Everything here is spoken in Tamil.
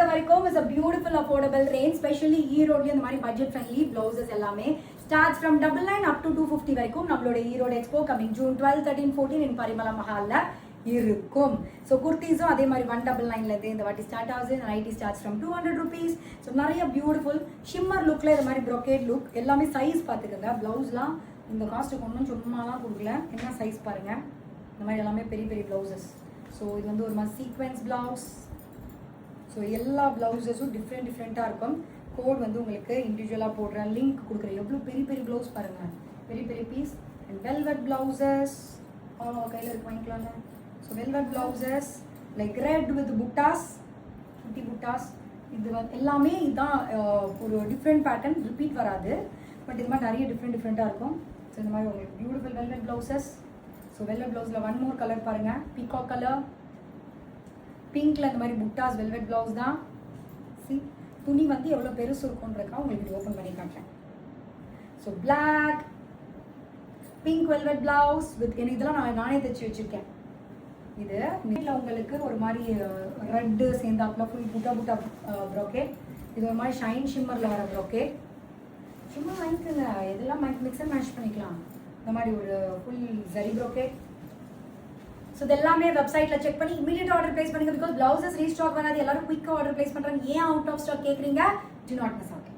வரைக்கும் is a beautiful affordable range, especially ஈரோட்ல இந்த மாதிரி budget friendly blouses எல்லாமே starts from 99 up to 250 வரைக்கும் நம்மளோட Erode expo coming June 12, 13, 14 in Parimala மஹால்ல இருக்கும். ஸோ குர்த்திஸும் அதே மாதிரி 199 இந்த வாட்டி ஸ்டார்ட் ஆகுது. Nighty starts from 200 rupees. So நிறைய பியூட்டிஃபுல் ஷிம்மர் லுக்கில் இது மாதிரி ப்ரொக்கேட் லுக் எல்லாமே சைஸ் பார்த்துக்கோங்க. ப்ளவுஸ்லாம் இந்த காஸ்ட்டுக்கு ஒன்றும் சும்மாலாம் கொடுக்கல, என்ன சைஸ் பாருங்கள். இந்த மாதிரி எல்லாமே பெரிய பெரிய ப்ளவுசஸ். ஸோ இது வந்து ஒரு மாதிரி சீக்வென்ஸ் ப்ளவுஸ். ஸோ எல்லா ப்ளவுசஸும் டிஃப்ரெண்ட்டாக இருக்கும். கோட் வந்து உங்களுக்கு இண்டிவிஜுவலாக போடுறேன், லிங்க் கொடுக்குறேன். எவ்வளோ பெரிய பெரிய ப்ளவுஸ் பாருங்கள், பெரிய பெரிய பீஸ். அண்ட் வெல்வெட் ப்ளவுசஸ் கையில் இருக்கு, வாங்கிக்கலாம்ல. So velvet blouses like red with buttas, குட்டி புட்டாஸ். இது வந்து எல்லாமே இதுதான் ஒரு டிஃப்ரெண்ட் பேட்டர்ன், ரிப்பீட் வராது. பட் இது மாதிரி நிறைய டிஃப்ரெண்ட்டாக இருக்கும். ஸோ இந்த மாதிரி உங்களுக்கு beautiful velvet blouses. So velvet ப்ளவுஸில் ஒன் மோர் கலர் பாருங்கள், பீகாக் கலர், பிங்க்ல இந்த மாதிரி புட்டாஸ் வெல்வெட் ப்ளவுஸ் தான். சி துணி வந்து எவ்வளோ பெருசு இருக்குன்றக்கா உங்களுக்கு இது ஓப்பன் பண்ணி காட்டேன். So black pink velvet blouse with இதெல்லாம் நானே தைச்சி வச்சுருக்கேன். இது வீட்டில் உங்களுக்கு ஒரு மாதிரி ரெட்டு சேர்ந்தாப்புல ஃபுல் புட்டா ப்ரோக்கேட். இது ஒரு மாதிரி ஷைன் ஷிம்மரில் வர ப்ரோக்கேட். சும்மா வாங்கிக்கோங்க, இதெல்லாம் மிக்ஸ் அண்ட் மேட்ச் பண்ணிக்கலாம். இந்த மாதிரி ஒரு ஃபுல் ஜரி ப்ரோக்கேட். ஸோ இது எல்லாமே வெப்சைட்டில் செக் பண்ணி இமீடியட் ஆர்டர் பிளேஸ் பண்ணுங்க. பிகாஸ் பிளவுசஸ் ரீஸ்டாக் வராது, எல்லாரும் குயிக்காக ஆர்டர் பிளேஸ் பண்ணுறாங்க. ஏன் அவுட் ஆஃப் ஸ்டாக் கேட்குறீங்க? To not miss out.